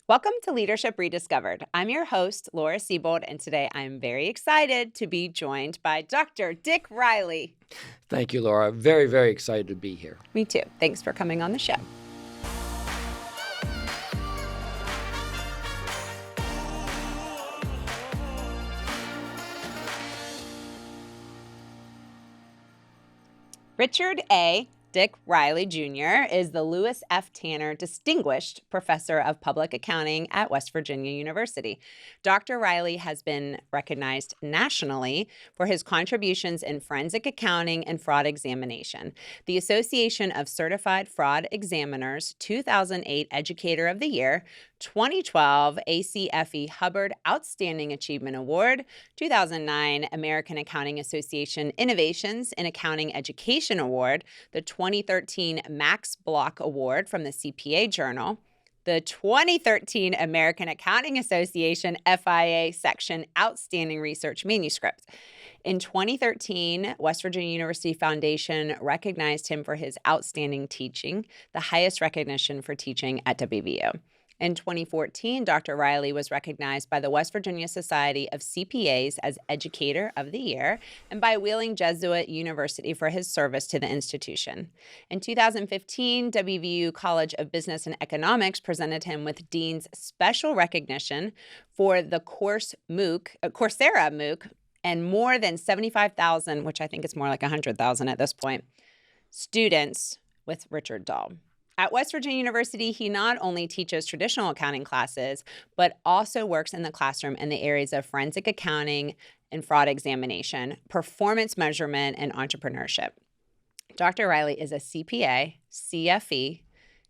Welcome to Leadership Rediscovered. I'm your host, Laura Siebold, and today I'm very excited to be joined by Dr. Dick Riley. Thank you, Laura. Very, very excited to be here. Me too. Thanks for coming on the show. Richard A. Dick Riley Jr. is the Lewis F. Tanner Distinguished Professor of Public Accounting at West Virginia University. Dr. Riley has been recognized nationally for his contributions in forensic accounting and fraud examination. The Association of Certified Fraud Examiners 2008 Educator of the Year, 2012 ACFE Hubbard Outstanding Achievement Award, 2009 American Accounting Association Innovations in Accounting Education Award, the 2013 Max Block Award from the CPA Journal, the 2013 American Accounting Association FIA Section Outstanding Research Manuscript. In 2013, West Virginia University Foundation recognized him for his outstanding teaching, the highest recognition for teaching at WVU. In 2014, Dr. Riley was recognized by the West Virginia Society of CPAs as Educator of the Year and by Wheeling Jesuit University for his service to the institution. In 2015, WVU College of Business and Economics presented him with Dean's Special Recognition for the Coursera MOOC and more than 75,000, which I think is more like 100,000 at this point, students with Richard Dahl. At West Virginia University, he not only teaches traditional accounting classes, but also works in the classroom in the areas of forensic accounting and fraud examination, performance measurement, and entrepreneurship. Dr. Riley is a CPA, CFE,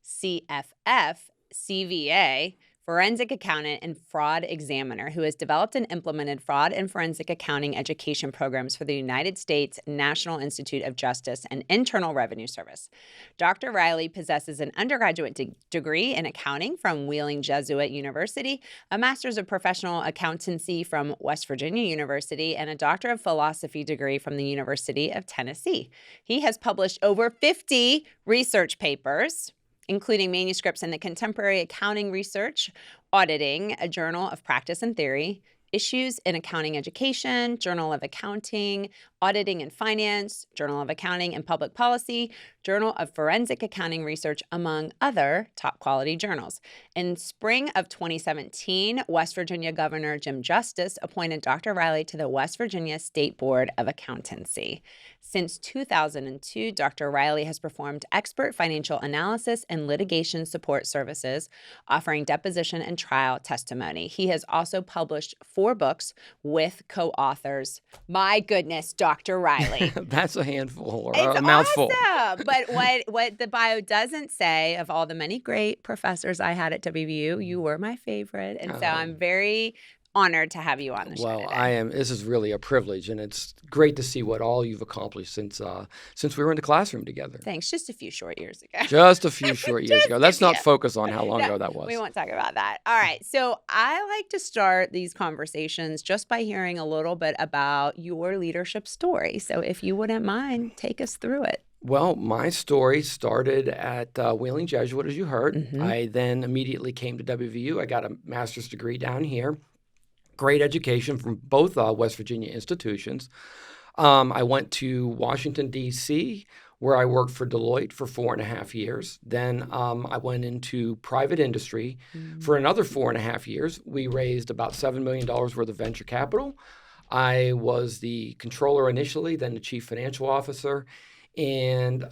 CFF, CVA, forensic accountant, and fraud examiner who has developed and implemented fraud and forensic accounting education programs for the United States National Institute of Justice and Internal Revenue Service. Dr. Riley possesses an undergraduate degree in accounting from Wheeling Jesuit University, a master's of professional accountancy from West Virginia University, and a doctor of philosophy degree from the University of Tennessee. He has published over 50 research papers, including manuscripts in the Contemporary Accounting Research, Auditing, a Journal of Practice and Theory, Issues in Accounting Education, Journal of Accounting, Auditing and Finance, Journal of Accounting and Public Policy, Journal of Forensic Accounting Research, among other top quality journals. In spring of 2017, West Virginia Governor Jim Justice appointed Dr. Riley to the West Virginia State Board of Accountancy. Since 2002, Dr. Riley has performed expert financial analysis and litigation support services, offering deposition and trial testimony. He has also published 4 books with co-authors. My goodness, Dr. Riley. That's a handful or It's a mouthful. awesome. But what the bio doesn't say, of all the many great professors I had at WVU, you were my favorite. And so I'm very honored to have you on the show Well, today. I am. This is really a privilege, and it's great to see what all you've accomplished since we were in the classroom together. Thanks. Just a few short years ago. Just a few short years ago. Let's not few. focus on how long No, ago that was. We won't talk about that. All right. So I like to start these conversations just by hearing a little bit about your leadership story. So if you wouldn't mind, take us through it. Well, my story started at Wheeling Jesuit, as you heard. Mm-hmm. I then immediately came to WVU. I got a master's degree down here. Great education from both West Virginia institutions. I went to Washington, D.C., where I worked for Deloitte for 4.5 years. Then I went into private industry for another 4.5 years. We raised about $7 million worth of venture capital. I was the controller initially, then the chief financial officer. And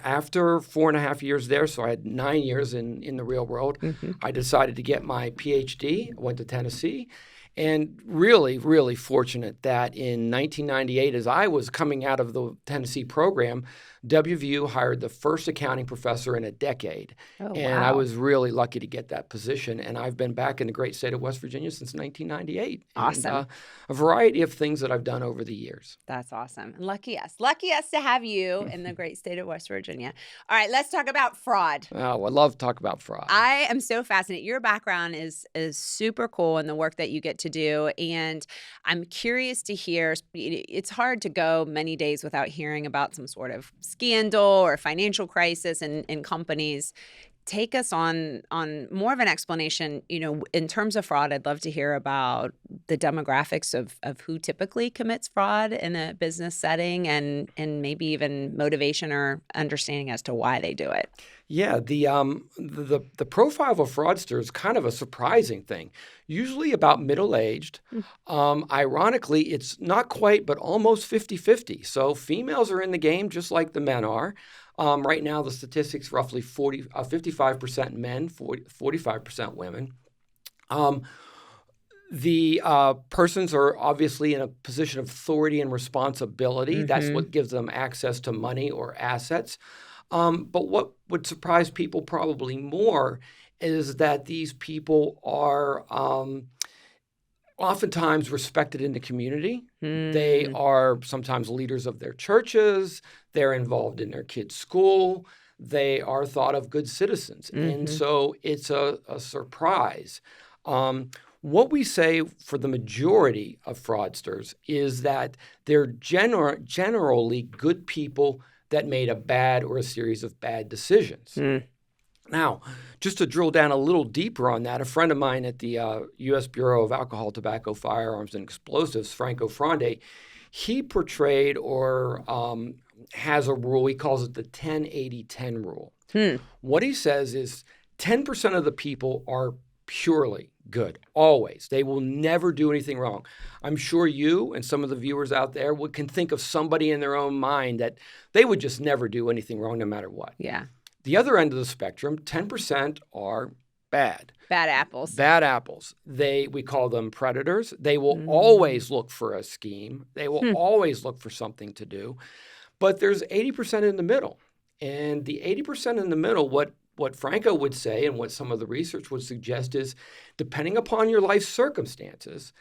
after 4.5 years there, so I had 9 years in the real world, I decided to get my PhD. I went to Tennessee, and really, really fortunate that in 1998, as I was coming out of the Tennessee program, WVU hired the first accounting professor in a decade. Oh, and I wow. was really lucky to get that position. And I've been back in the great state of West Virginia since 1998. Awesome. And, a variety of things that I've done over the years. That's awesome. And lucky us. Lucky us to have you in the great state of West Virginia. All right, let's talk about fraud. Oh, I love to talk about fraud. I am so fascinated. Your background is super cool in the work that you get to do. And I'm curious to hear, it's hard to go many days without hearing about some sort of scandal or financial crisis in companies. take us on more of an explanation, in terms of fraud. I'd love to hear about the demographics of who typically commits fraud in a business setting, and maybe even motivation or understanding as to why they do it. Yeah, the profile of a fraudster is kind of a surprising thing. Usually about middle-aged. Ironically, it's not quite, but almost 50-50. So females are in the game just like the men are. Right now, the statistics roughly 55% men, 45% women. The persons are obviously in a position of authority and responsibility. That's what gives them access to money or assets. But what would surprise people probably more is that these people are oftentimes respected in the community. They are sometimes leaders of their churches. They're involved in their kids' school. They are thought of good citizens. And so it's a surprise. What we say for the majority of fraudsters is that they're generally good people that made a bad or a series of bad decisions. Now, just to drill down a little deeper on that, a friend of mine at the U.S. Bureau of Alcohol, Tobacco, Firearms, and Explosives, Franco Fronde, he portrayed or has a rule. He calls it the 10-80-10 rule. What he says is 10% of the people are purely good, always. They will never do anything wrong. I'm sure you and some of the viewers out there can think of somebody in their own mind that they would just never do anything wrong no matter what. Yeah. The other end of the spectrum, 10% are bad. Bad apples. Bad apples. We call them predators. They will always look for a scheme. They will always look for something to do. But there's 80% in the middle. And the 80% in the middle, what Franco would say and what some of the research would suggest is, depending upon your life circumstances,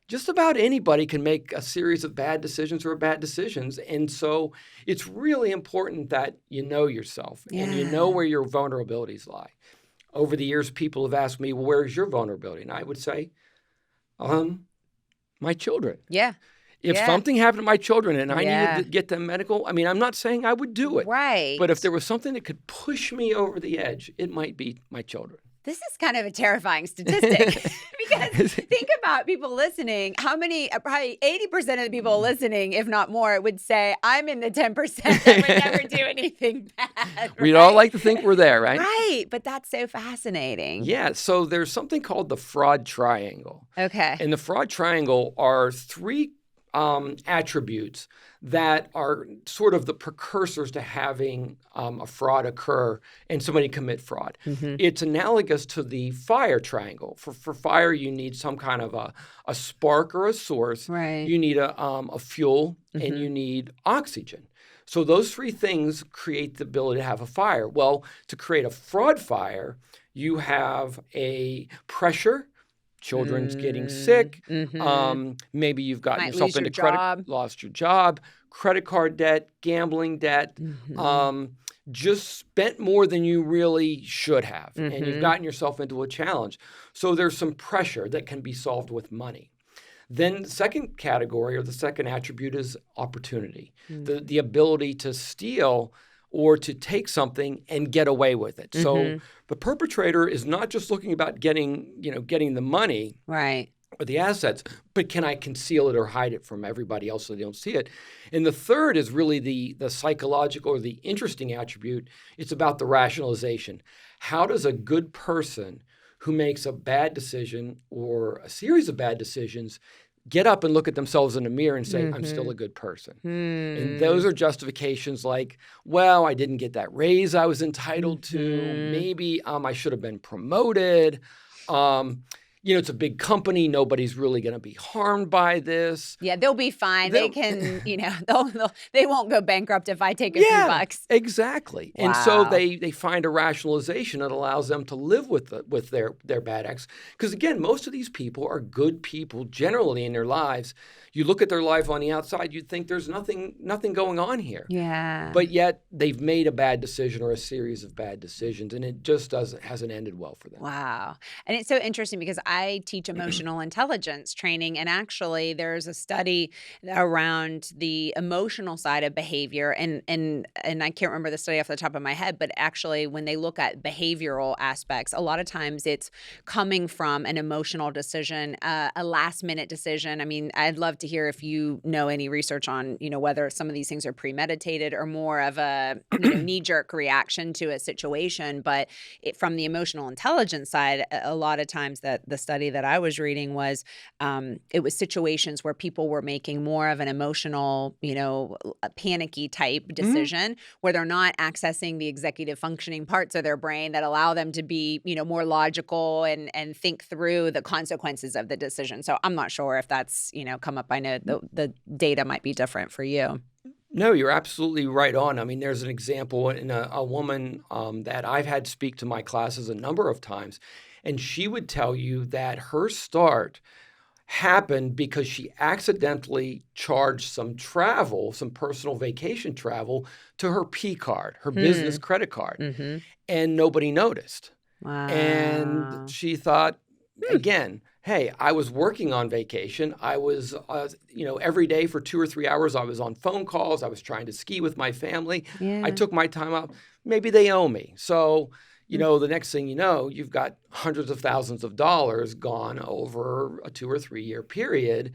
just about anybody can make a series of bad decisions or bad decisions. And so it's really important that you know yourself and you know where your vulnerabilities lie. Over the years, people have asked me, well, where's your vulnerability? And I would say, my children. Yeah. If something happened to my children and I needed to get them medical, I mean, I'm not saying I would do it. Right. But if there was something that could push me over the edge, it might be my children. This is kind of a terrifying statistic because think about people listening. How many, probably 80% of the people listening, if not more, would say, I'm in the 10% that would never do anything bad. Right? We'd all like to think we're there, right? Right. But that's so fascinating. Yeah. So there's something called the fraud triangle. Okay. And the fraud triangle are three attributes that are sort of the precursors to having a fraud occur and somebody commit fraud. It's analogous to the fire triangle. For fire, you need some kind of a spark or a source. Right. You need a fuel and you need oxygen. So those three things create the ability to have a fire. Well, to create a fraud fire, you have a pressure. Children's getting sick. Maybe you've gotten yourself into lost your job, credit card debt, gambling debt, just spent more than you really should have. And you've gotten yourself into a challenge. So there's some pressure that can be solved with money. Then the second category or the second attribute is opportunity, the ability to steal or to take something and get away with it. So the perpetrator is not just looking about getting the money right. or the assets, but can I conceal it or hide it from everybody else so they don't see it? And the third is really the psychological or the interesting attribute. It's about the rationalization. How does a good person who makes a bad decision or a series of bad decisions get up and look at themselves in the mirror and say, I'm still a good person. And those are justifications like, well, I didn't get that raise I was entitled to. Maybe I should have been promoted. It's a big company. Nobody's really going to be harmed by this. Yeah, they'll be fine. They can, they won't go bankrupt if I take a few bucks. Exactly. Wow. And so they find a rationalization that allows them to live with their bad acts. Because again, most of these people are good people generally in their lives. You look at their life on the outside, you'd think there's nothing going on here. Yeah. But yet they've made a bad decision or a series of bad decisions, and it just hasn't ended well for them. Wow. And it's so interesting because I teach emotional intelligence training, and actually there's a study around the emotional side of behavior, and I can't remember the study off the top of my head, but actually when they look at behavioral aspects, a lot of times it's coming from an emotional decision, a last minute decision. I mean, I'd love to hear if you know any research on, whether some of these things are premeditated or more of a, knee jerk reaction to a situation. But from the emotional intelligence side, a lot of times that the study that I was reading was it was situations where people were making more of an emotional, a panicky type decision where they're not accessing the executive functioning parts of their brain that allow them to be, more logical and think through the consequences of the decision. So I'm not sure if that's, come up. I know the data might be different for you. No, you're absolutely right on. I mean, there's an example in a woman that I've had speak to my classes a number of times, and she would tell you that her start happened because she accidentally charged some personal vacation travel to her P card, her business credit card, and nobody noticed. Wow. And she thought, again, hey, I was working on vacation. I was, every day for 2 or 3 hours, I was on phone calls. I was trying to ski with my family. Yeah. I took my time out. Maybe they owe me. So, the next thing you know, you've got hundreds of thousands of dollars gone over a 2 or 3 year period.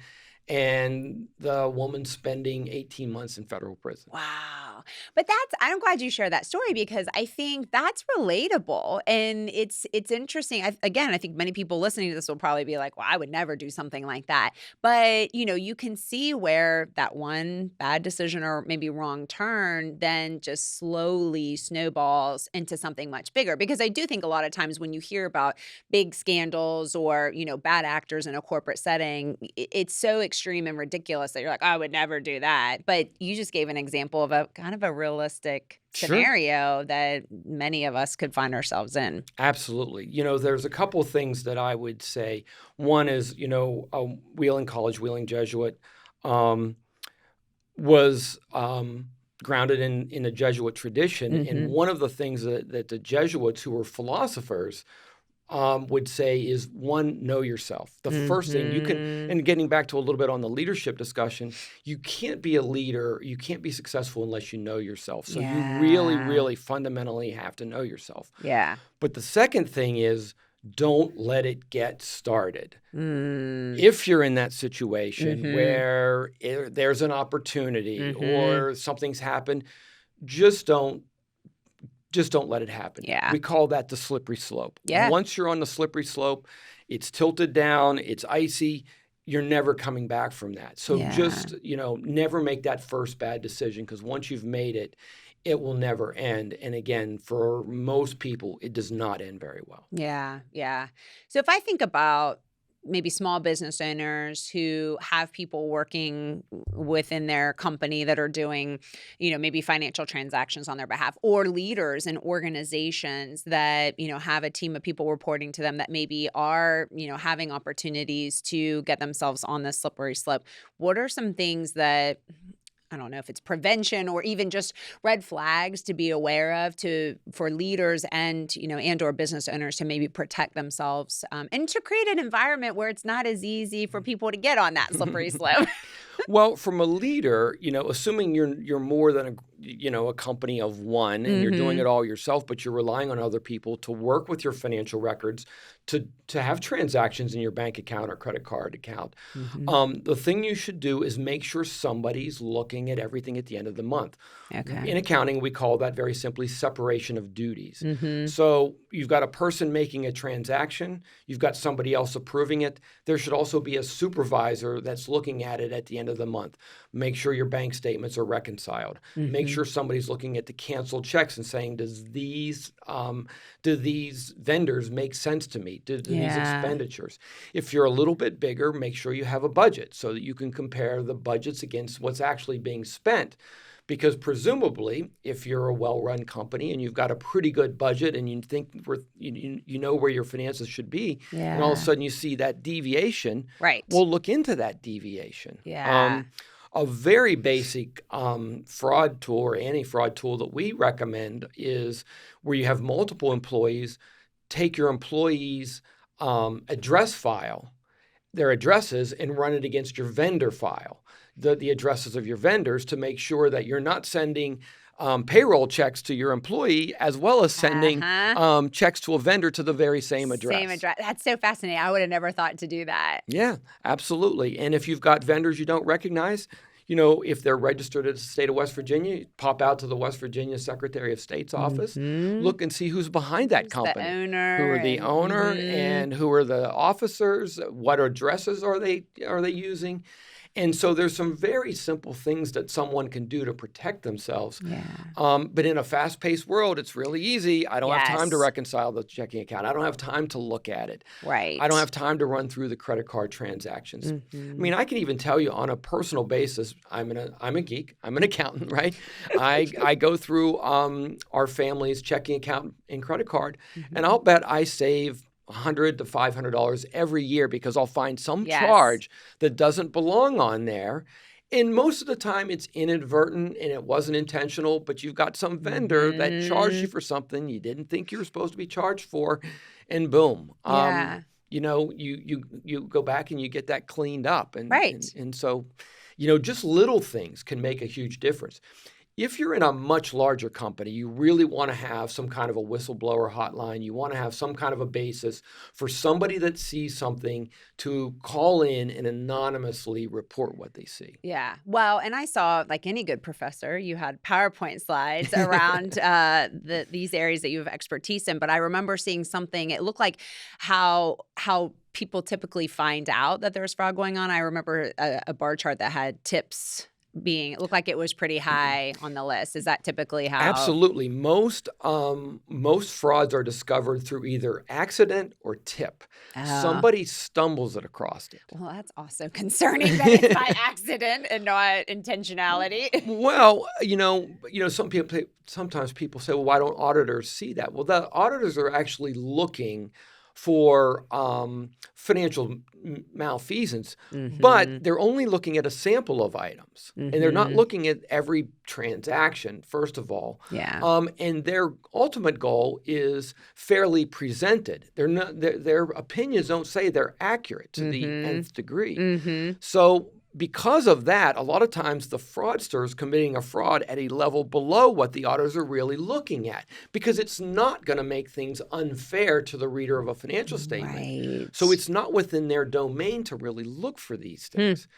And the woman spending 18 months in federal prison. Wow. But I'm glad you shared that story because I think that's relatable and it's interesting. I think many people listening to this will probably be like, well, I would never do something like that. But, you can see where that one bad decision or maybe wrong turn then just slowly snowballs into something much bigger. Because I do think a lot of times when you hear about big scandals or, bad actors in a corporate setting, it's so extreme and ridiculous that you're like, I would never do that. But you just gave an example of a kind of a realistic scenario that many of us could find ourselves in. Absolutely. There's a couple things that I would say. One is, Wheeling College, Wheeling Jesuit, was grounded in a Jesuit tradition. And one of the things that the Jesuits, who were philosophers, would say is, one, know yourself. The first thing you can, and getting back to a little bit on the leadership discussion, you can't be a leader, you can't be successful unless you know yourself. So you really, really fundamentally have to know yourself. Yeah. But the second thing is, don't let it get started. If you're in that situation where there's an opportunity or something's happened, just don't let it happen. Yeah. We call that the slippery slope. Yeah. Once you're on the slippery slope, it's tilted down, it's icy, you're never coming back from that. So just, never make that first bad decision because once you've made it, it will never end. And again, for most people, it does not end very well. Yeah. Yeah. So if I think about maybe small business owners who have people working within their company that are doing, maybe financial transactions on their behalf, or leaders in organizations that, have a team of people reporting to them that maybe are, having opportunities to get themselves on this slippery slope. What are some things that, I don't know if it's prevention or even just red flags to be aware of for leaders and, and or business owners to maybe protect themselves and to create an environment where it's not as easy for people to get on that slippery slope? Well, from a leader, assuming you're more than a company of one and you're doing it all yourself, but you're relying on other people to work with your financial records, to have transactions in your bank account or credit card account. The thing you should do is make sure somebody's looking at everything at the end of the month. Okay. In accounting, we call that very simply separation of duties. So you've got a person making a transaction, you've got somebody else approving it. There should also be a supervisor that's looking at it at the end of the month. Make sure your bank statements are reconciled. Make sure somebody's looking at the canceled checks and saying, do these vendors make sense to me? Do these expenditures? If you're a little bit bigger, make sure you have a budget so that you can compare the budgets against what's actually being spent. Because presumably, if you're a well-run company and you've got a pretty good budget and you think you know where your finances should be, and all of a sudden you see that deviation, right? We'll look into that deviation. Yeah. A very basic fraud tool or anti-fraud tool that we recommend is where you have multiple employees, take your employees' address file, their addresses, and run it against your vendor file, the addresses of your vendors, to make sure that you're not sending payroll checks to your employee as well as sending checks to a vendor to the very same address. Same address. That's so fascinating. I would have never thought to do that. Yeah, absolutely. And if you've got vendors you don't recognize, if they're registered in the state of West Virginia, pop out to the West Virginia Secretary of State's office, look and see who's behind that company. The owner. Who are the owner and who are the officers? What addresses are they using? And so there's some very simple things that someone can do to protect themselves. Yeah. But in a fast-paced world, it's really easy. I don't have time to reconcile the checking account. I don't have time to look at it. Right. I don't have time to run through the credit card transactions. I mean, I can even tell you on a personal basis, I'm a geek. I'm an accountant, right? I go through our family's checking account and credit card, and I'll bet I save $100 to $500 every year because I'll find some charge that doesn't belong on there. And most of the time it's inadvertent and it wasn't intentional, but you've got some vendor that charged you for something you didn't think you were supposed to be charged for, and boom. You go back and you get that cleaned up. And so, just little things can make a huge difference. If you're in a much larger company, you really want to have some kind of a whistleblower hotline. You want to have some kind of a basis for somebody that sees something to call in and anonymously report what they see. Yeah. Well, and I saw, like any good professor, you had PowerPoint slides around these areas that you have expertise in. But I remember seeing something, it looked like how people typically find out that there's fraud going on. I remember a bar chart that had tips it looked like it was pretty high on the list. Is that typically how? Absolutely. Most frauds are discovered through either accident or tip. Somebody stumbles it across it. Well, that's also concerning that it's by accident and not intentionality. Well, sometimes people say, well, why don't auditors see that? Well, the auditors are actually looking for financial malfeasance, but they're only looking at a sample of items, and they're not looking at every transaction, first of all. Yeah. And their ultimate goal is fairly presented. Their opinions don't say they're accurate to the nth degree. So because of that, a lot of times the fraudsters committing a fraud at a level below what the auditors are really looking at, because it's not going to make things unfair to the reader of a financial statement. Right. So it's not within their domain to really look for these things.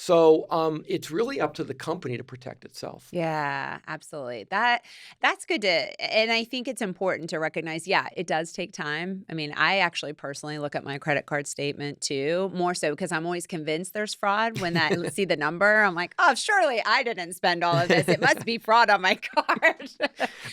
So it's really up to the company to protect itself. Yeah, absolutely. That's good and I think it's important to recognize, it does take time. I mean, I actually personally look at my credit card statement too, more so because I'm always convinced there's fraud. When I see the number, I'm like, oh, surely I didn't spend all of this. It must be fraud on my card.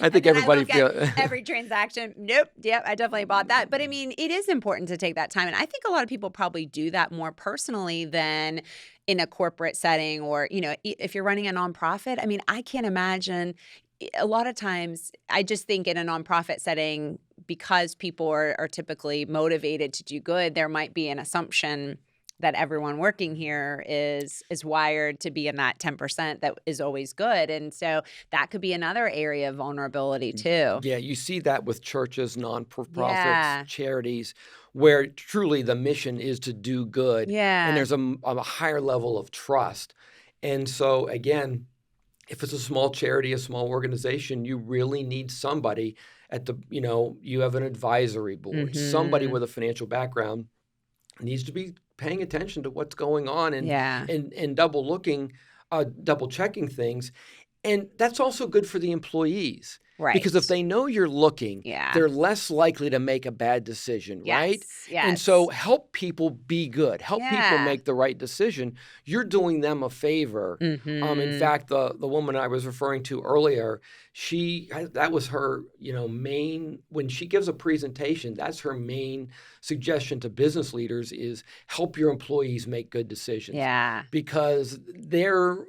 I think everybody feels every transaction. Nope. Yep. I definitely bought that. But I mean, it is important to take that time. And I think a lot of people probably do that more personally than in a corporate setting, or, if you're running a nonprofit. I mean, I can't imagine. A lot of times, I just think in a nonprofit setting, because people are typically motivated to do good, there might be an assumption that everyone working here is wired to be in that 10% that is always good. And so that could be another area of vulnerability too. Yeah, you see that with churches, non-profits, charities, where truly the mission is to do good. Yeah. And there's a higher level of trust. And so again, if it's a small charity, a small organization, you really need somebody at you have an advisory board, somebody with a financial background needs to be paying attention to what's going on and double checking things. And that's also good for the employees. Right. Because if they know you're looking, they're less likely to make a bad decision, right? Yes. And so help people be good. Help people make the right decision. You're doing them a favor. In fact, the woman I was referring to earlier, that was her, main, when she gives a presentation, that's her main suggestion to business leaders is help your employees make good decisions. Yeah. Because they're,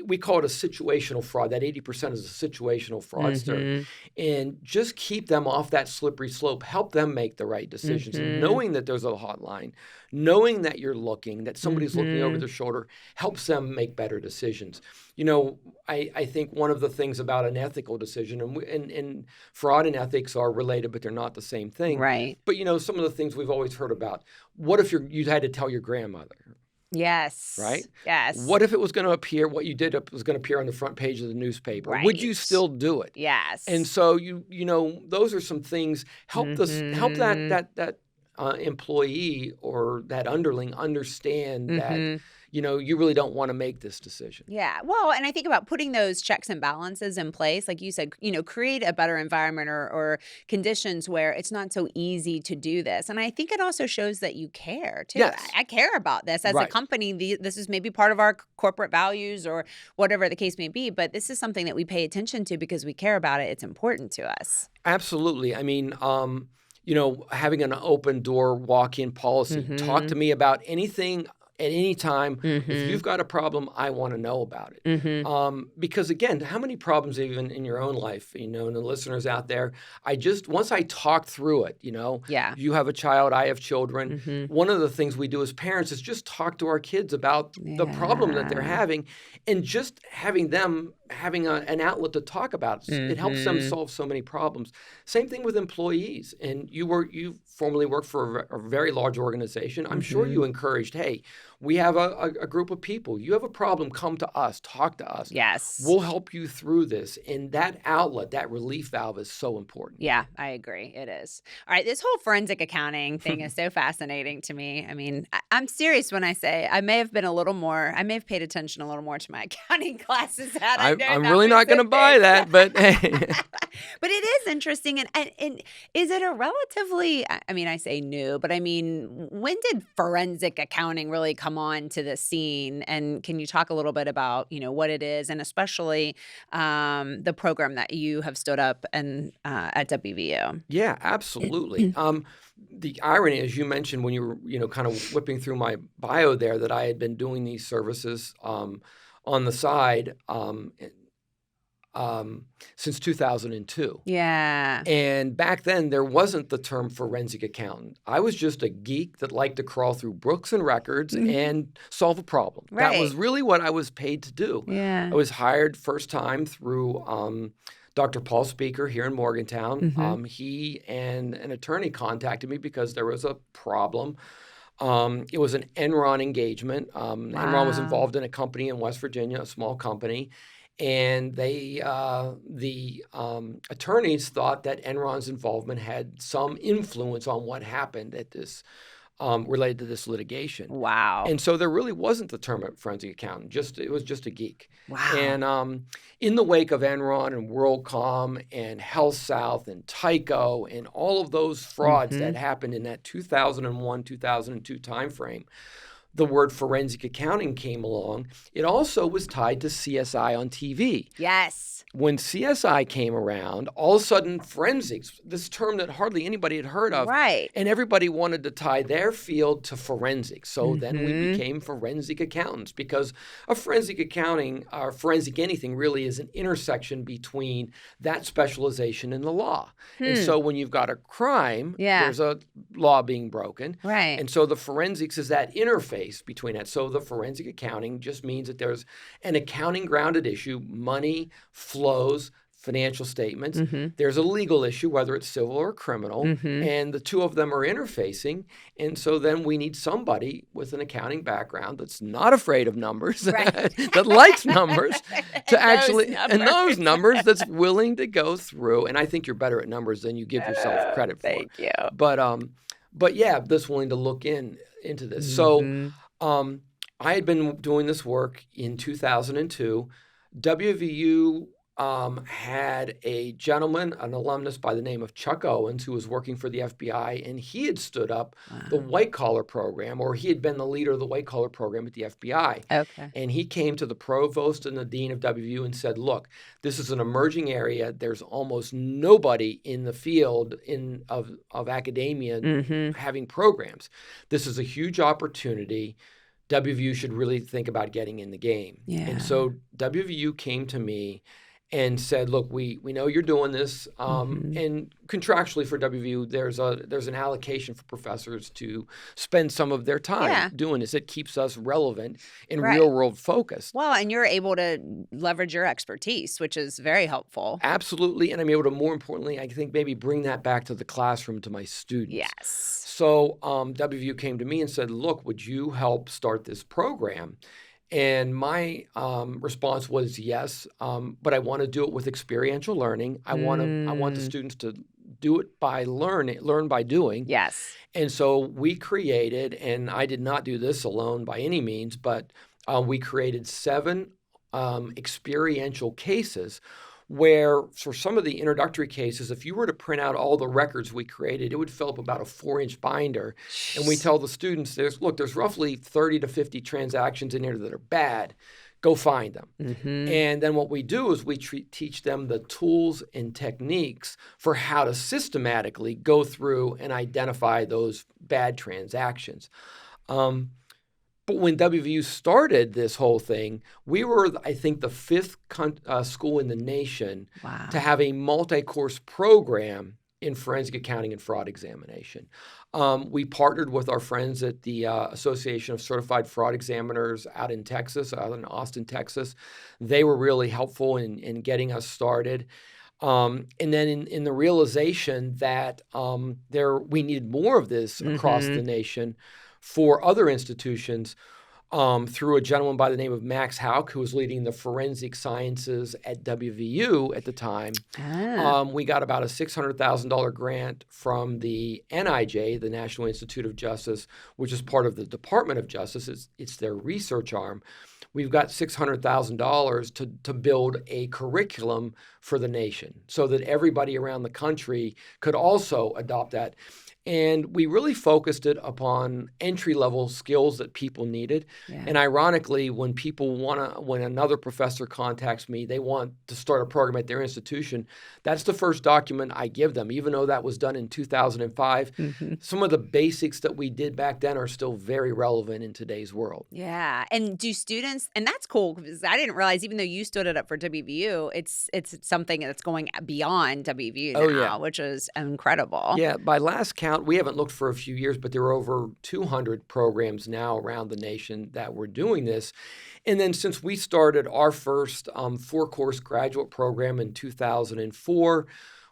we call it a situational fraud. That 80% is a situational fraudster. answer, and just keep them off that slippery slope, help them make the right decisions. And knowing that there's a hotline, knowing that you're looking, that somebody's looking over their shoulder, helps them make better decisions. You know, I think one of the things about an ethical decision, and fraud and ethics are related, but they're not the same thing. Right. But, you know, some of the things we've always heard about, what if you had to tell your grandmother? Yes. Right? Yes. What if it was going to appear, what you did was going to appear on the front page of the newspaper? Right. Would you still do it? Yes. And so you know, those are some things, help that employee or that underling understand that, you know, you really don't want to make this decision. Yeah. Well, and I think about putting those checks and balances in place. Like you said, you know, create a better environment or conditions where it's not so easy to do this. And I think it also shows that you care too. Yes. I care about this as a company. This is maybe part of our corporate values or whatever the case may be. But this is something that we pay attention to because we care about it. It's important to us. Absolutely. I mean, you know, having an open door walk-in policy. Talk to me about anything at any time. If you've got a problem, I want to know about it. Because again, how many problems even in your own life, you know, and the listeners out there, once I talk through it, you know, you have a child, I have children. One of the things we do as parents is just talk to our kids about the problem that they're having, and just having them having an outlet to talk about it. It helps them solve so many problems. Same thing with employees. And you formerly worked for a very large organization. I'm sure you encouraged, hey, we have a group of people. You have a problem, come to us, talk to us. Yes. We'll help you through this. And that outlet, that relief valve is so important. Yeah, I agree. It is. All right. This whole forensic accounting thing is so fascinating to me. I mean, I'm serious when I say I may have paid attention a little more to my accounting classes had I known I'm that really was not going to a buy thing. that, but hey. But it is interesting. And is it a relatively, I mean, I say new, but I mean, when did forensic accounting really come on to the scene? And can you talk a little bit about, you know, what it is, and especially the program that you have stood up and at WVU? Yeah, absolutely. The irony, as you mentioned when you were, you know, kind of whipping through my bio there, that I had been doing these services on the side since 2002. Yeah. And back then, there wasn't the term forensic accountant. I was just a geek that liked to crawl through books and records and solve a problem. Right. That was really what I was paid to do. Yeah. I was hired first time through Dr. Paul Speaker here in Morgantown. He and an attorney contacted me because there was a problem. It was an Enron engagement. Enron was involved in a company in West Virginia, a small company. And the attorneys thought that Enron's involvement had some influence on what happened at this related to this litigation. Wow. And so there really wasn't the term forensic accountant. It was just a geek. Wow. And in the wake of Enron and WorldCom and HealthSouth and Tyco and all of those frauds that happened in that 2001, 2002 timeframe, the word forensic accounting came along. It also was tied to CSI on TV. Yes. When CSI came around, all of a sudden forensics, this term that hardly anybody had heard of, Right. and everybody wanted to tie their field to forensics. So then we became forensic accountants, because a forensic accounting or forensic anything really is an intersection between that specialization and the law. And so when you've got a crime, there's a law being broken. Right. And so the forensics is that interface between that. So the forensic accounting just means that there's an accounting grounded issue, money, flows, financial statements. There's a legal issue, whether it's civil or criminal, and the two of them are interfacing. And so then we need somebody with an accounting background that's not afraid of numbers, that likes numbers, to actually, and those numbers, that's willing to go through. And I think you're better at numbers than you give yourself credit for. Thank you. But yeah, that's willing to look into this. So I had been doing this work in 2002. WVU had a gentleman, an alumnus by the name of Chuck Owens, who was working for the FBI, and he had stood up the white collar program, or he had been the leader of the white collar program at the FBI. Okay. And he came to the provost and the dean of WVU and said, look, this is an emerging area. There's almost nobody in the field of academia having programs. This is a huge opportunity. WVU should really think about getting in the game. Yeah. And so WVU came to me and said, look, we know you're doing this, Mm-hmm. and contractually for WVU, there's an allocation for professors to spend some of their time Yeah, doing this. It keeps us relevant and right. real world focused. Well, and you're able to leverage your expertise, which is very helpful. Absolutely, and I'm able to, more importantly, I think maybe bring that back to the classroom to my students. Yes. So WVU came to me and said, look, would you help start this program? And my response was yes, but I want to do it with experiential learning. I want the Mm, students to do it by learn by doing. yes. And so we created, and I did not do this alone by any means, but we created 7 experiential cases where, for some of the introductory cases, if you were to print out all the records we created, it would fill up about a 4-inch binder. And we tell the students, there's roughly 30 to 50 transactions in here that are bad. Go find them. Mm-hmm. And then what we do is we teach them the tools and techniques for how to systematically go through and identify those bad transactions. But when WVU started this whole thing, we were, I think, the 5th school in the nation Wow. to have a multi-course program in forensic accounting and fraud examination. We partnered with our friends at the Association of Certified Fraud Examiners out in Texas, out in Austin, Texas. They were really helpful in getting us started. And then in the realization that we needed more of this across Mm-hmm. the nation for other institutions, through a gentleman by the name of Max Hauk, who was leading the forensic sciences at WVU at the time. Ah. We got about a $600,000 grant from the NIJ, the National Institute of Justice, which is part of the Department of Justice. It's their research arm. We've got $600,000 to build a curriculum for the nation so that everybody around the country could also adopt that. And we really focused it upon entry-level skills that people needed. Yeah. And ironically, when another professor contacts me, they want to start a program at their institution, that's the first document I give them, even though that was done in 2005. Mm-hmm. Some of the basics that we did back then are still very relevant in today's world. Yeah. And do students, and that's cool because I didn't realize, even though you stood it up for WVU, it's something that's going beyond WVU now, Oh, yeah. which is incredible. Yeah, by last count, we haven't looked for a few years, but there are over 200 programs now around the nation that were doing this. And then since we started our first 4-course graduate program in 2004,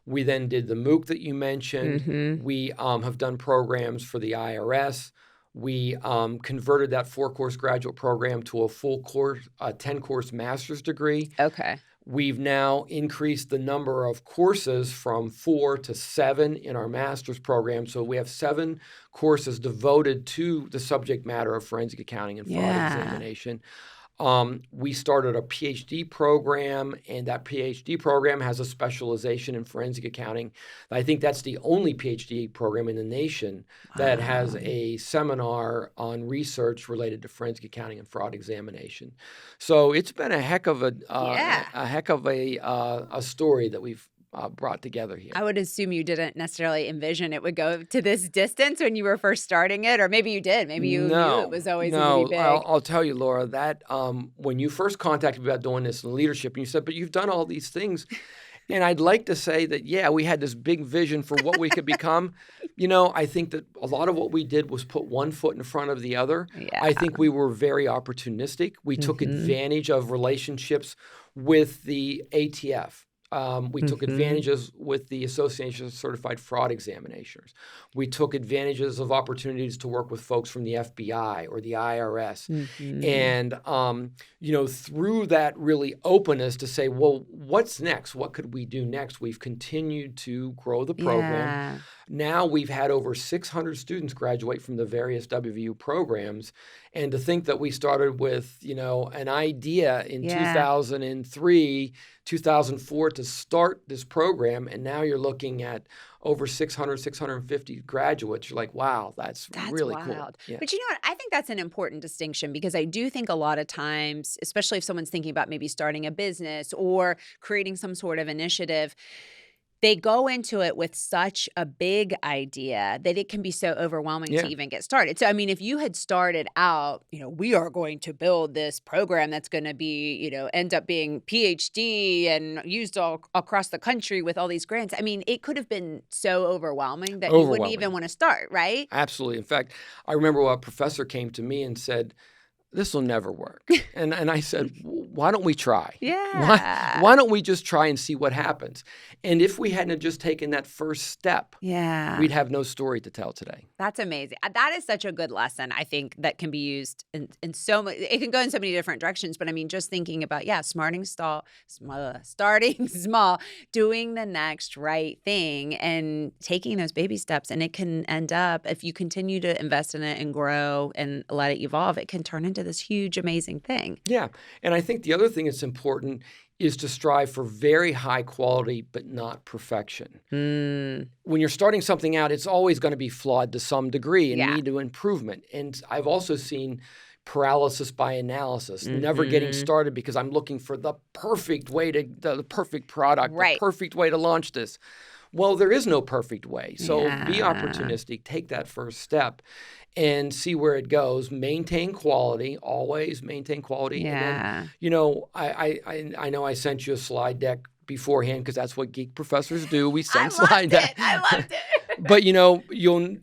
we then did the MOOC that you mentioned. Mm-hmm. We have done programs for the IRS. We converted that 4-course graduate program to a full course, 10-course master's degree. Okay. We've now increased the number of courses from 4 to 7 in our master's program. So we have 7 courses devoted to the subject matter of forensic accounting and fraud examination. We started a PhD program, and that PhD program has a specialization in forensic accounting. I think that's the only PhD program in the nation that has a seminar on research related to forensic accounting and fraud examination. So it's been a heck of a story that we've brought together here. I would assume you didn't necessarily envision it would go to this distance when you were first starting it, or maybe you did. Maybe you knew it was always going to be big. I'll tell you, Laura, that when you first contacted me about doing this in leadership, and you said, but you've done all these things. And I'd like to say that, yeah, we had this big vision for what we could become. I think that a lot of what we did was put one foot in front of the other. Yeah. I think we were very opportunistic. We took advantage of relationships with the ATF. We took advantages with the Association of Certified Fraud Examiners. We took advantages of opportunities to work with folks from the FBI or the IRS. And, through that really openness to say, well, what's next? What could we do next? We've continued to grow the program. Yeah. Now we've had over 600 students graduate from the various WVU programs. And to think that we started with, an idea in 2003, 2004 to start this program, and now you're looking at over 600, 650 graduates. You're like, wow, that's really wild. Cool. Yeah. But you know what? I think that's an important distinction, because I do think a lot of times, especially if someone's thinking about maybe starting a business or creating some sort of initiative, they go into it with such a big idea that it can be so overwhelming to Yeah. even get started. So, I mean, if you had started out, we are going to build this program that's going to be, end up being PhD and used all across the country with all these grants. I mean, it could have been so overwhelming that you wouldn't even Overwhelming. want to start, right? Absolutely. In fact, I remember a professor came to me and said, this will never work. And I said, why don't we try? Yeah. Why don't we just try and see what happens? And if we hadn't just taken that first step, Yeah. we'd have no story to tell today. That's amazing. That is such a good lesson, I think, that can be used in so many. It can go in so many different directions. But I mean, just thinking about, starting small, doing the next right thing and taking those baby steps. And it can end up, if you continue to invest in it and grow and let it evolve, it can turn into this huge, amazing thing. Yeah. And I think the other thing that's important is to strive for very high quality, but not perfection. When you're starting something out, it's always going to be flawed to some degree and need to improvement. And I've also seen paralysis by analysis, never getting started because I'm looking for the perfect way the perfect product, the perfect way to launch this. Well, there is no perfect way. So be opportunistic, take that first step and see where it goes. Maintain quality, always maintain quality. Yeah. And then, I know I sent you a slide deck beforehand because that's what geek professors do. We send slide decks. I loved it. But you'll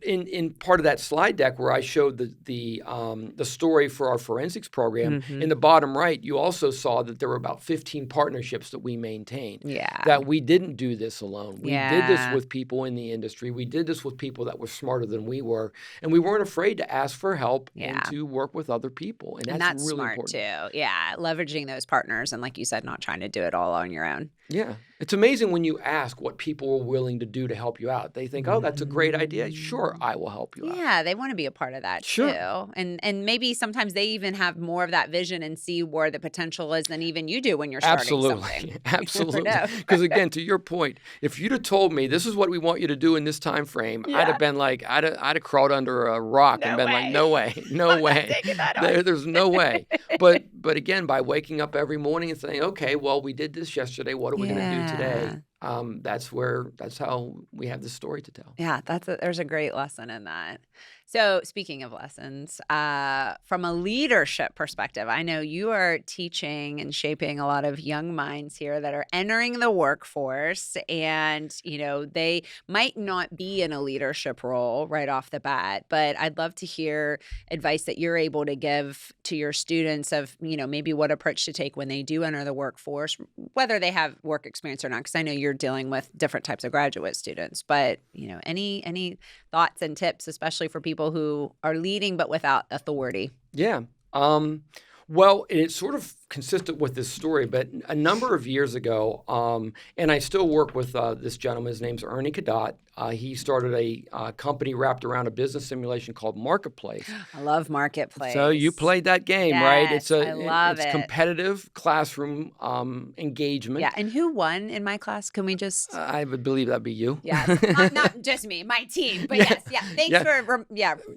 in part of that slide deck where I showed the story for our forensics program, in the bottom right, you also saw that there were about 15 partnerships that we maintained. Yeah. That we didn't do this alone. We did this with people in the industry. We did this with people that were smarter than we were, and we weren't afraid to ask for help and to work with other people. And that's really smart important too. Yeah, leveraging those partners and, like you said, not trying to do it all on your own. Yeah. It's amazing when you ask what people are willing to do to help you out. They think, oh, that's a great idea. Sure, I will help you out. Yeah, they want to be a part of that too. And maybe sometimes they even have more of that vision and see where the potential is than even you do when you're starting something. Absolutely. Because again, to your point, if you'd have told me this is what we want you to do in this time frame, I'd have been like, I'd have crawled under a rock and been like, no way, no way. There's no way. But again, by waking up every morning and saying, okay, well, we did this yesterday. What are we going to do today? That's how we have this story to tell. Yeah, there's a great lesson in that. So speaking of lessons, from a leadership perspective, I know you are teaching and shaping a lot of young minds here that are entering the workforce, and they might not be in a leadership role right off the bat, but I'd love to hear advice that you're able to give to your students of maybe what approach to take when they do enter the workforce, whether they have work experience or not, because I know you're dealing with different types of graduate students, but any thoughts and tips, especially for people who are leading but without authority? Yeah. Well, it's sort of consistent with this story, but a number of years ago, and I still work with this gentleman. His name's Ernie Cadot. He started a company wrapped around a business simulation called Marketplace. I love Marketplace. So you played that game, right? It's competitive classroom engagement. Yeah, and who won in my class? Can we just? I would believe that'd be you. Yeah, not just me, my team. But yes. Thanks for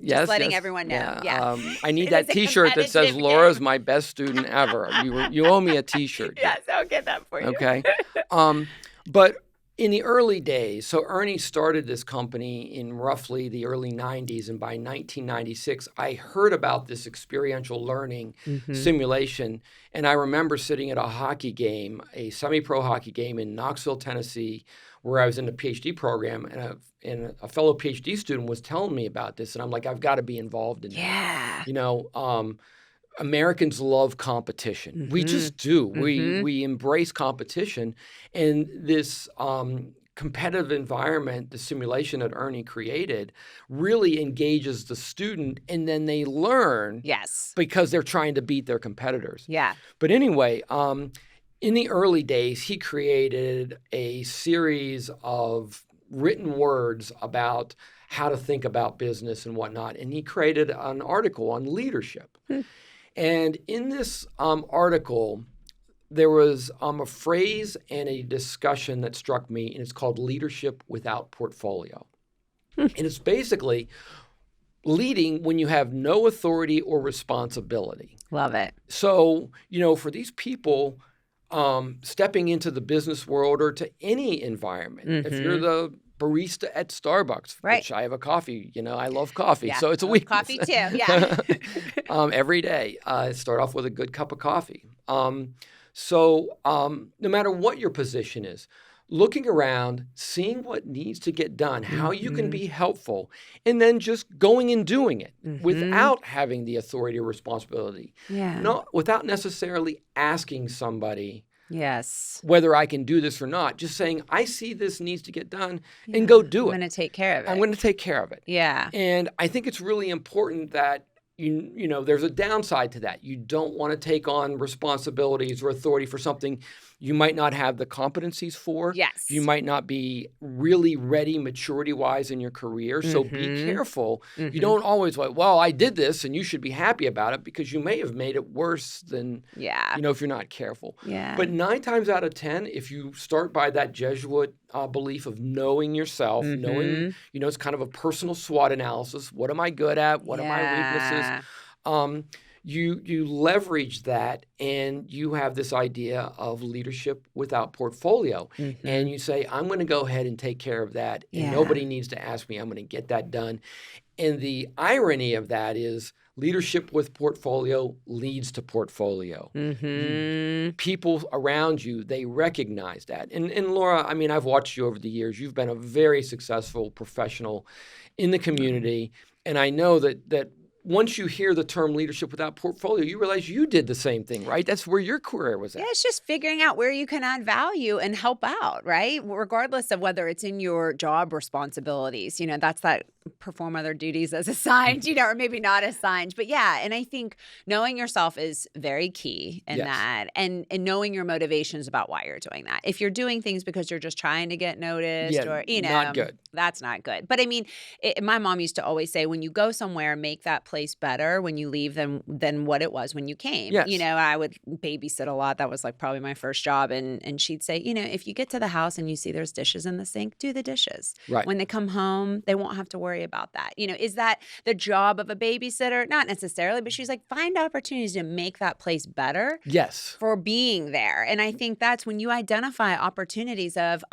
just letting everyone know. Yeah. I need that T-shirt that says Laura's my best student ever. You owe me a T-shirt. Yes, I'll get that for you. Okay. But in the early days, so Ernie started this company in roughly the early 90s, and by 1996, I heard about this experiential learning simulation, and I remember sitting at a hockey game, a semi-pro hockey game in Knoxville, Tennessee, where I was in the PhD program, and a fellow PhD student was telling me about this, and I'm like, I've got to be involved in that. Americans love competition. We just do. We embrace competition. And this competitive environment, the simulation that Ernie created, really engages the student, and then they learn because they're trying to beat their competitors. Yeah. But anyway, in the early days, he created a series of written words about how to think about business and whatnot. And he created an article on leadership. And in this article, there was a phrase and a discussion that struck me, and it's called leadership without portfolio. And it's basically leading when you have no authority or responsibility. Love it. So, for these people, stepping into the business world or to any environment. If you're the barista at Starbucks, which I have a coffee, I love coffee, so it's a weakness. Coffee too, yeah. Every day, start off with a good cup of coffee. So no matter what your position is, looking around, seeing what needs to get done, how you can be helpful, and then just going and doing it without having the authority or responsibility. Without necessarily asking somebody whether I can do this or not. Just saying, I see this needs to get done and go do it. I'm going to take care of it. I'm going to take care of it. Yeah. And I think it's really important that there's a downside to that. You don't want to take on responsibilities or authority for something you might not have the competencies for. Yes. You might not be really ready maturity-wise in your career. So be careful. You don't always like, well, I did this and you should be happy about it, because you may have made it worse than, if you're not careful. Yeah. But 9 times out of 10, if you start by that Jesuit belief of knowing yourself, knowing, it's kind of a personal SWOT analysis. What am I good at? What are my weaknesses? You leverage that, and you have this idea of leadership without portfolio. And you say, I'm going to go ahead and take care of that, and nobody needs to ask me. I'm going to get that done. And the irony of that is leadership with portfolio leads to portfolio. People around you, they recognize that. And Laura, I mean, I've watched you over the years. You've been a very successful professional in the community. And I know that once you hear the term leadership without portfolio, you realize you did the same thing, right? That's where your career was at. Yeah, it's just figuring out where you can add value and help out, right? Regardless of whether it's in your job responsibilities. That's that perform other duties as assigned, or maybe not assigned. But yeah, and I think knowing yourself is very key in that, and knowing your motivations about why you're doing that. If you're doing things because you're just trying to get noticed or, not good. That's not good. But I mean, my mom used to always say, when you go somewhere, make that place better when you leave than what it was when you came. Yes. I would babysit a lot. That was like probably my first job. And she'd say, if you get to the house and you see there's dishes in the sink, do the dishes. Right. When they come home, they won't have to worry about that. Is that the job of a babysitter? Not necessarily, but she's like, find opportunities to make that place better. Yes. For being there. And I think that's when you identify opportunities of,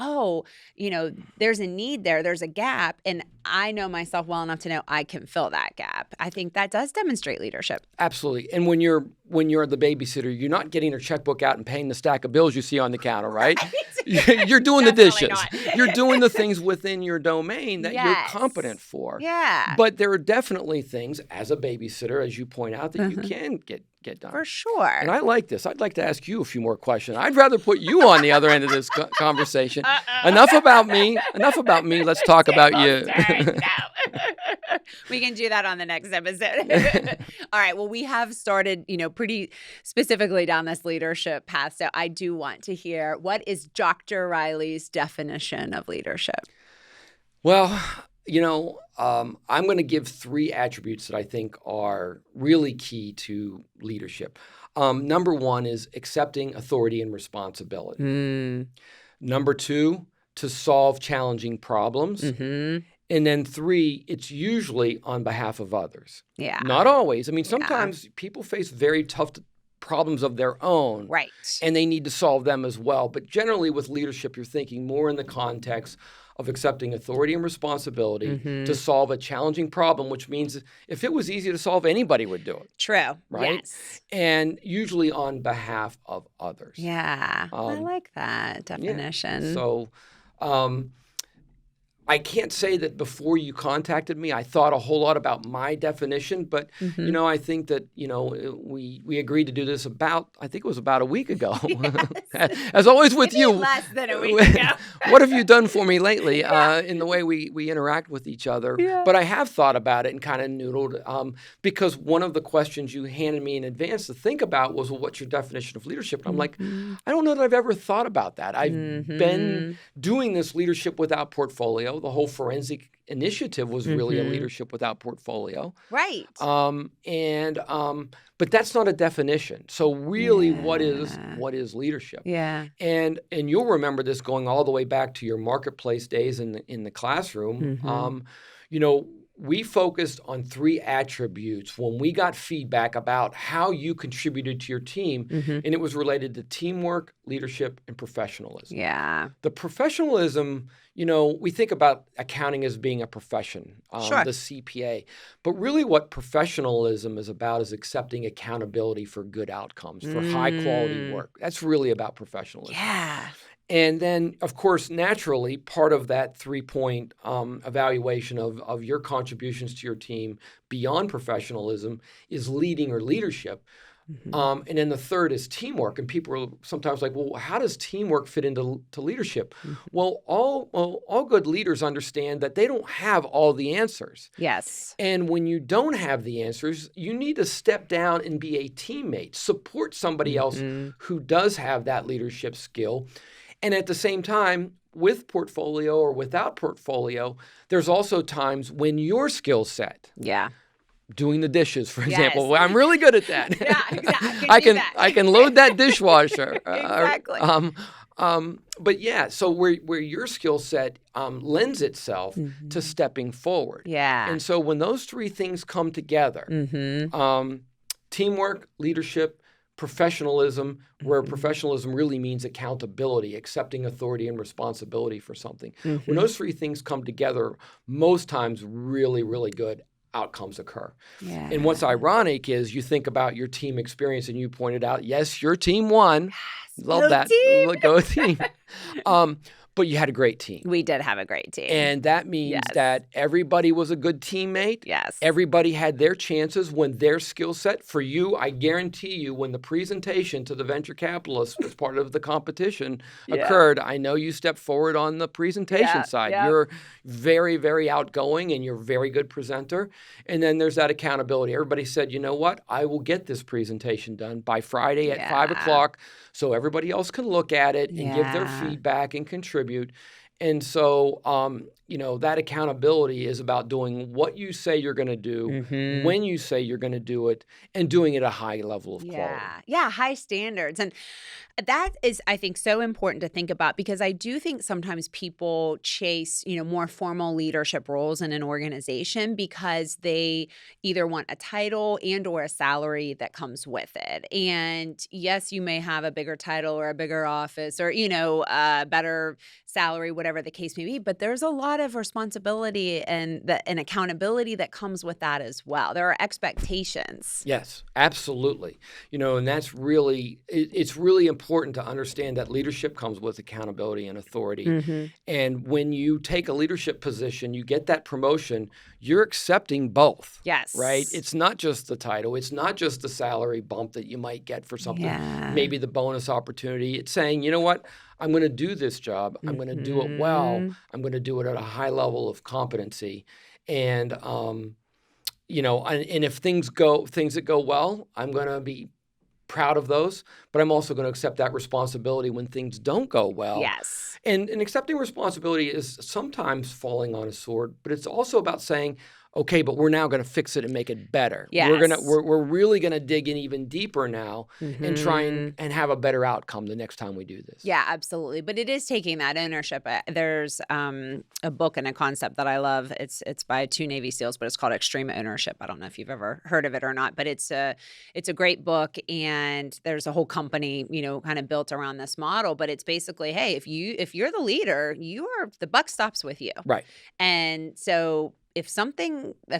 there's a need there, there's a gap, and I know myself well enough to know I can fill that gap. I think that does demonstrate leadership. Absolutely. And when you're the babysitter, you're not getting her checkbook out and paying the stack of bills you see on the counter, right? You're doing the dishes. You're doing the things within your domain that you're competent for. Yeah. But there are definitely things as a babysitter, as you point out, that you can get done. For sure. And I like this. I'd like to ask you a few more questions. I'd rather put you on the other end of this conversation. Enough about me. Let's talk about you. We can do that on the next episode. All right. Well, we have started, pretty specifically down this leadership path. So I do want to hear, what is Dr. Riley's definition of leadership? Well, I'm going to give 3 attributes that I think are really key to leadership. Number 1 is accepting authority and responsibility. Number 2, to solve challenging problems. And then 3, it's usually on behalf of others. Yeah. Not always. I mean, sometimes people face very tough problems of their own. Right. And they need to solve them as well. But generally with leadership, you're thinking more in the context of accepting authority and responsibility to solve a challenging problem, which means if it was easy to solve, anybody would do it. True. Right? Yes. And usually on behalf of others. Yeah. I like that definition. Yeah. So I can't say that before you contacted me, I thought a whole lot about my definition, but I think that we agreed to do this I think it was about a week ago. Yes. As always with you, less than a week ago. What have you done for me lately in the way we interact with each other? Yeah. But I have thought about it and kind of noodled because one of the questions you handed me in advance to think about was, well, what's your definition of leadership? And I'm like, I don't know that I've ever thought about that. I've been doing this leadership without portfolio. The whole forensic initiative was really a leadership without portfolio. Right. But that's not a definition. So really, what is leadership? Yeah. And you'll remember this going all the way back to your marketplace days in the classroom. we focused on 3 attributes when we got feedback about how you contributed to your team, and it was related to teamwork, leadership, and professionalism. Yeah. The professionalism, we think about accounting as being a profession, Sure. the CPA, but really what professionalism is about is accepting accountability for good outcomes, for high quality work. That's really about professionalism. Yeah. And then, of course, naturally, part of that 3-point evaluation of your contributions to your team beyond professionalism is leading or leadership. And then the third is teamwork. And people are sometimes like, well, how does teamwork fit into leadership? Well, all good leaders understand that they don't have all the answers. Yes. And when you don't have the answers, you need to step down and be a teammate, support somebody else who does have that leadership skill. And at the same time, with portfolio or without portfolio, there's also times when your skill set, doing the dishes, for example, well, I'm really good at that. Yeah, exactly. I can load that dishwasher. Exactly. But yeah, so where your skill set lends itself to stepping forward. Yeah. And so when those 3 things come together, teamwork, leadership, professionalism, where professionalism really means accountability, accepting authority and responsibility for something. When those 3 things come together, most times really, really good outcomes occur. Yeah. And what's ironic is you think about your team experience, and you pointed out, yes, your team won. Yes. Love Go that. team. Go team. But you had a great team. We did have a great team. And that means that everybody was a good teammate. Yes. Everybody had their chances when their skill set. For you, I guarantee you, when the presentation to the venture capitalists as part of the competition occurred, I know you stepped forward on the presentation side. You're very, very outgoing, and you're a very good presenter. And then there's that accountability. Everybody said, you know what? I will get this presentation done by Friday at 5 o'clock so everybody else can look at it and give their feedback and contribute. And so, that accountability is about doing what you say you're going to do, when you say you're going to do it, and doing it at a high level of quality. Yeah, high standards. And that is, I think, so important to think about, because I do think sometimes people chase, more formal leadership roles in an organization because they either want a title and or a salary that comes with it. And yes, you may have a bigger title or a bigger office or, a better salary, whatever the case may be, but there's a lot of responsibility and accountability that comes with that as well. There are expectations. Yes, absolutely. And that's really, it's really important to understand that leadership comes with accountability and authority. And when you take a leadership position, you get that promotion, you're accepting both. Yes. Right? It's not just the title. It's not just the salary bump that you might get for something, maybe the bonus opportunity. It's saying, you know what? I'm going to do this job. I'm going to do it well. I'm going to do it at a high level of competency. And, and if things that go well, I'm going to be proud of those, but I'm also going to accept that responsibility when things don't go well. Yes. And accepting responsibility is sometimes falling on a sword, but it's also about saying, okay, but we're now going to fix it and make it better. Yes. We're really going to dig in even deeper now and try and have a better outcome the next time we do this. Yeah, absolutely. But it is taking that ownership. There's a book and a concept that I love. It's by 2 Navy SEALs, but it's called Extreme Ownership. I don't know if you've ever heard of it or not, but it's a great book, and there's a whole company, kind of built around this model. But it's basically, hey, if you're the leader, the buck stops with you. Right. And so if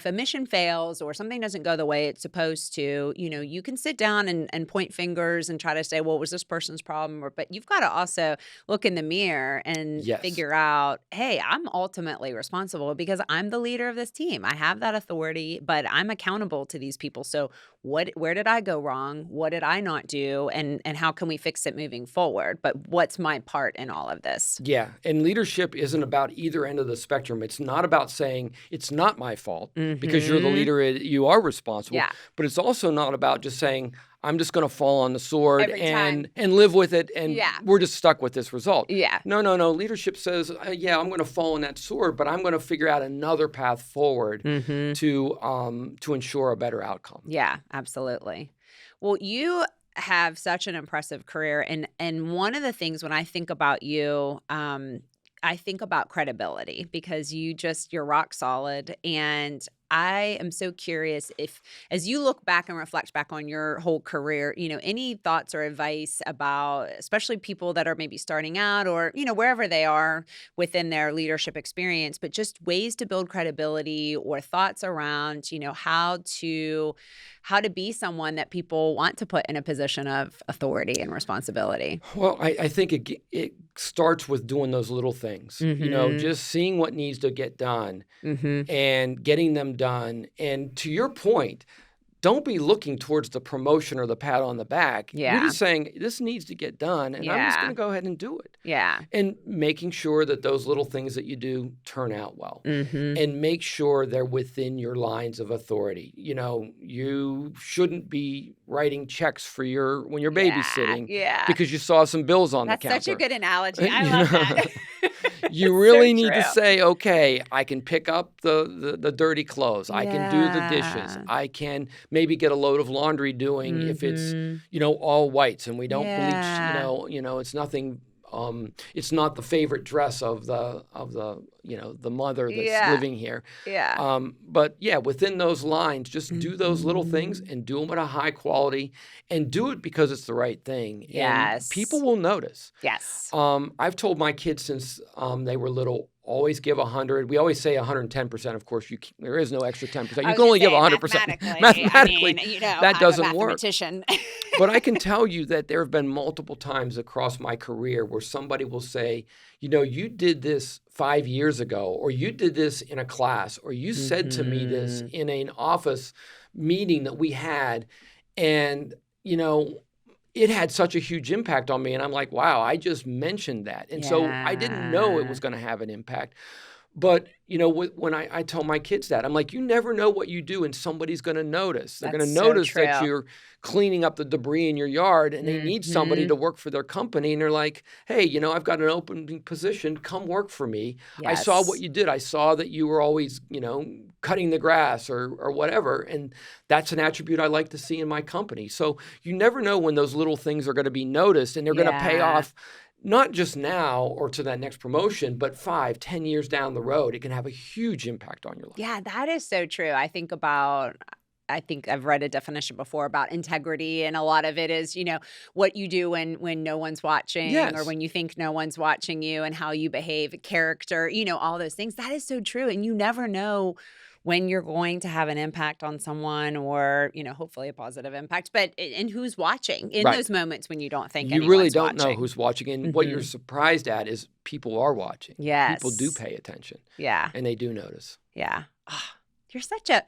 a mission fails or something doesn't go the way it's supposed to, you can sit down and point fingers and try to say, well, was this person's problem? But you've got to also look in the mirror and figure out, hey, I'm ultimately responsible because I'm the leader of this team. I have that authority, but I'm accountable to these people. So where did I go wrong? What did I not do? And how can we fix it moving forward? But what's my part in all of this? Yeah. And leadership isn't about either end of the spectrum. It's not about saying it's not my fault because you're the leader, you are responsible. Yeah. But it's also not about just saying, I'm just going to fall on the sword and live with it, and we're just stuck with this result. Yeah. No. Leadership says, I'm going to fall on that sword, but I'm going to figure out another path forward to ensure a better outcome. Yeah, absolutely. Well, you have such an impressive career, and one of the things when I think about you, I think about credibility because you're rock solid. And I am so curious if, as you look back and reflect back on your whole career, any thoughts or advice about, especially people that are maybe starting out or, wherever they are within their leadership experience, but just ways to build credibility or thoughts around, how to be someone that people want to put in a position of authority and responsibility. Well, I think it starts with doing those little things, just seeing what needs to get done and getting them done. And to your point, don't be looking towards the promotion or the pat on the back. Yeah. You're just saying, this needs to get done, and I'm just going to go ahead and do it. Yeah. And making sure that those little things that you do turn out well. And make sure they're within your lines of authority. You shouldn't be writing checks for when you're babysitting because you saw some bills on the counter. That's such a good analogy. I love that. You really need to say, okay, I can pick up the dirty clothes. I can do the dishes. I can maybe get a load of laundry doing if it's, all whites and we don't bleach, it's nothing. It's not the favorite dress of the mother that's living here. But within those lines, just do those little things and do them at a high quality and do it because it's the right thing. And people will notice. I've told my kids since they were little, always give 100. We always say 110%. Of course, there is no extra 10%. You can only give 100%. Mathematically, that doesn't work. But I can tell you that there have been multiple times across my career where somebody will say, you did this 5 years ago, or you did this in a class, or you said to me this in an office meeting that we had, and, it had such a huge impact on me. And I'm like, wow, I just mentioned that. And so I didn't know it was going to have an impact. But, when I tell my kids that, I'm like, you never know what you do and somebody's going to notice. They're going to notice that you're cleaning up the debris in your yard and they need somebody to work for their company. And they're like, hey, I've got an open position. Come work for me. I saw what you did. I saw that you were always, cutting the grass or whatever. And that's an attribute I like to see in my company. So you never know when those little things are going to be noticed and they're going to pay off. Not just now or to that next promotion, but 5-10 years down the road, it can have a huge impact on your life. Yeah, that is so true. I think I've read a definition before about integrity, and a lot of it is, what you do when no one's watching or when you think no one's watching you and how you behave, character, all those things. That is so true. And you never know when you're going to have an impact on someone or, hopefully a positive impact, and who's watching in those moments when you don't think anyone's watching. You really don't know who's watching. And what you're surprised at is people are watching. Yes. People do pay attention. Yeah. And they do notice. Yeah. Oh, you're such a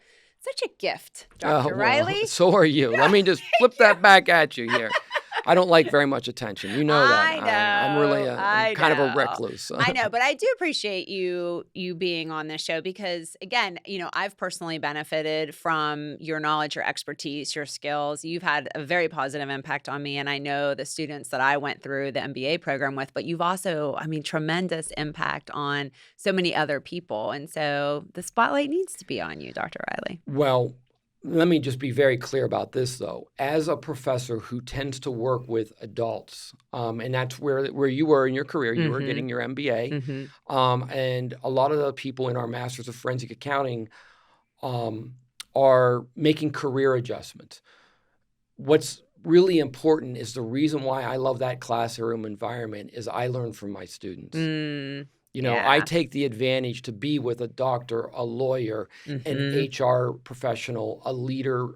gift, Dr. Riley. So are you. Let me just flip that back at you here. I don't like very much attention. You know that. I know. I'm really kind of a recluse. I know, but I do appreciate you being on this show because, again, I've personally benefited from your knowledge, your expertise, your skills. You've had a very positive impact on me, and I know the students that I went through the MBA program with, but you've also, tremendous impact on so many other people. And so the spotlight needs to be on you, Dr. Riley. Well, let me just be very clear about this, though. As a professor who tends to work with adults, and that's where you were in your career, you were getting your MBA, and a lot of the people in our Masters of Forensic Accounting are making career adjustments. What's really important is the reason why I love that classroom environment is I learn from my students. I take the advantage to be with a doctor, a lawyer, an HR professional, a leader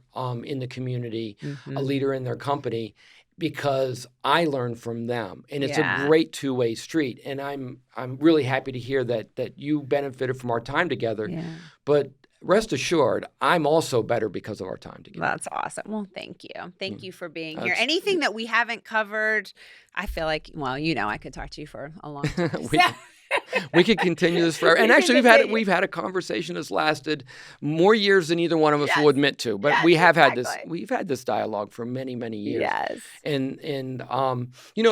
in the community, a leader in their company, because I learn from them. And it's a great two-way street. And I'm really happy to hear that you benefited from our time together. Yeah. But rest assured, I'm also better because of our time together. That's awesome. Well, thank you. Thank you for being here. Anything that we haven't covered, I feel like, I could talk to you for a long time. We could continue this forever. And actually, we've had a conversation that's lasted more years than either one of us will admit to. But we've had this dialogue for many, many years. Yes. And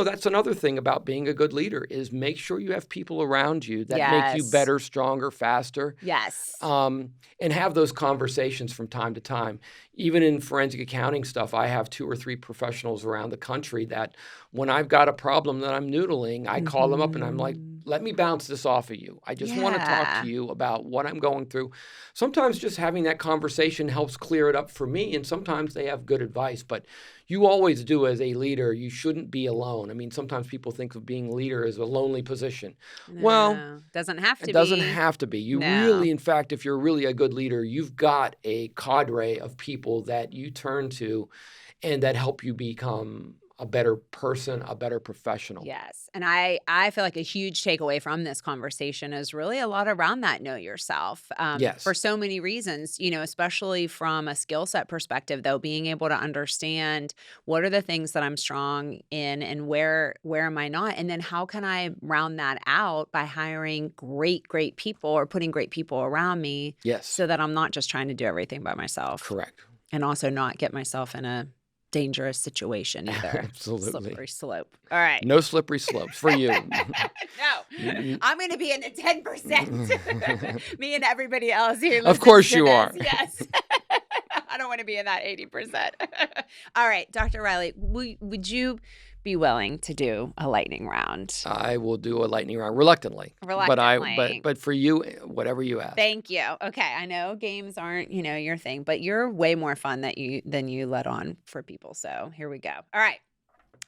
that's another thing about being a good leader is make sure you have people around you that make you better, stronger, faster. Yes. And have those conversations from time to time. Even in forensic accounting stuff, I have 2 or 3 professionals around the country that when I've got a problem that I'm noodling, I call them up and I'm like, let me bounce this off of you. I just want to talk Yeah. to you about what I'm going through. Sometimes just having that conversation helps clear it up for me, and sometimes they have good advice. But you always do as a leader. You shouldn't be alone. I mean, sometimes people think of being a leader as a lonely position. Well, No, doesn't have it to doesn't be. have to be. You No. really, in fact, if you're really a good leader, you've got a cadre of people that you turn to and that help you become a better person, a better professional. Yes. And I feel like a huge takeaway from this conversation is really a lot around that know yourself for Yes. so many reasons, especially from a skill set perspective, though, being able to understand what are the things that I'm strong in and where am I not? And then how can I round that out by hiring great people or putting great people around me Yes. so that I'm not just trying to do everything by myself. Correct. And also not get myself in a dangerous situation either. Absolutely. Slippery slope. All right. No slippery slopes for you. No, I'm going to be in the 10%. Me and everybody else here. Of course you are. Yes. I don't want to be in that 80%. All right, Dr. Riley, would you be willing to do a lightning round? I will do a lightning round reluctantly. But for you, whatever you ask. Thank you. Okay, I know games aren't, your thing, but you're way more fun than you let on for people. So, here we go. All right.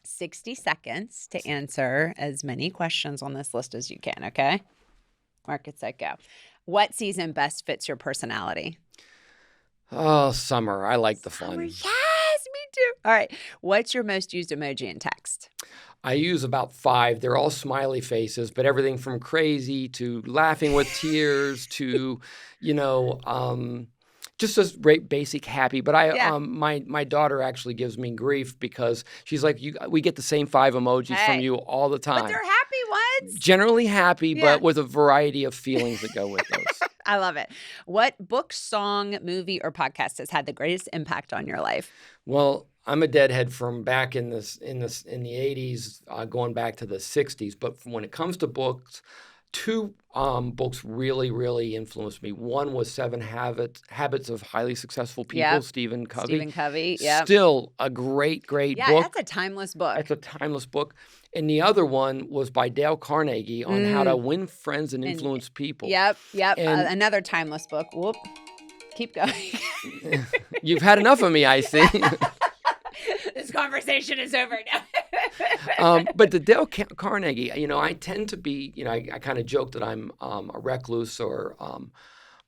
60 seconds to answer as many questions on this list as you can, okay? Mark it, set, go. What season best fits your personality? Oh, summer. I like the fun. Summer, yes, me too. All right. What's your most used emoji in text? I use about 5. They're all smiley faces, but everything from crazy to laughing with tears to, just as basic happy. But my daughter actually gives me grief because she's like, we get the same 5 emojis from you all the time. But they're happy ones. Generally happy, but with a variety of feelings that go with those. I love it. What book, song, movie, or podcast has had the greatest impact on your life? Well, I'm a deadhead from back in the 80s, going back to the 60s. But when it comes to books, 2 books really, really influenced me. One was 7 Habits of Highly Successful People, Stephen Covey. Stephen Covey, yeah. Still a great book. Yeah, that's a timeless book. That's a timeless book. And the other one was by Dale Carnegie on how to win friends and influence people. Yep. And another timeless book. Whoop. Keep going. You've had enough of me, I see. This conversation is over now. But the Dale Carnegie, I tend to be, I kind of joke that I'm a recluse or,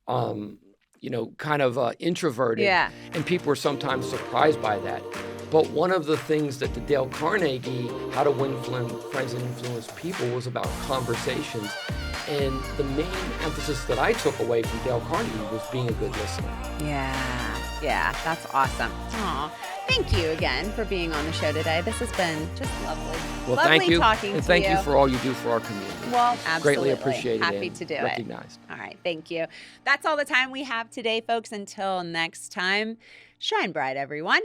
kind of introverted. Yeah. And people are sometimes surprised by that. But one of the things that the Dale Carnegie, How to Win Friends and Influence People, was about conversations. And the main emphasis that I took away from Dale Carnegie was being a good listener. Yeah, that's awesome. Aw, thank you again for being on the show today. This has been just lovely. Well, lovely thank you. Talking and to thank you. you for all you do for our community. Well, absolutely. Greatly appreciated. Happy to do recognized. it. All right, thank you. That's all the time we have today, folks. Until next time, shine bright, everyone.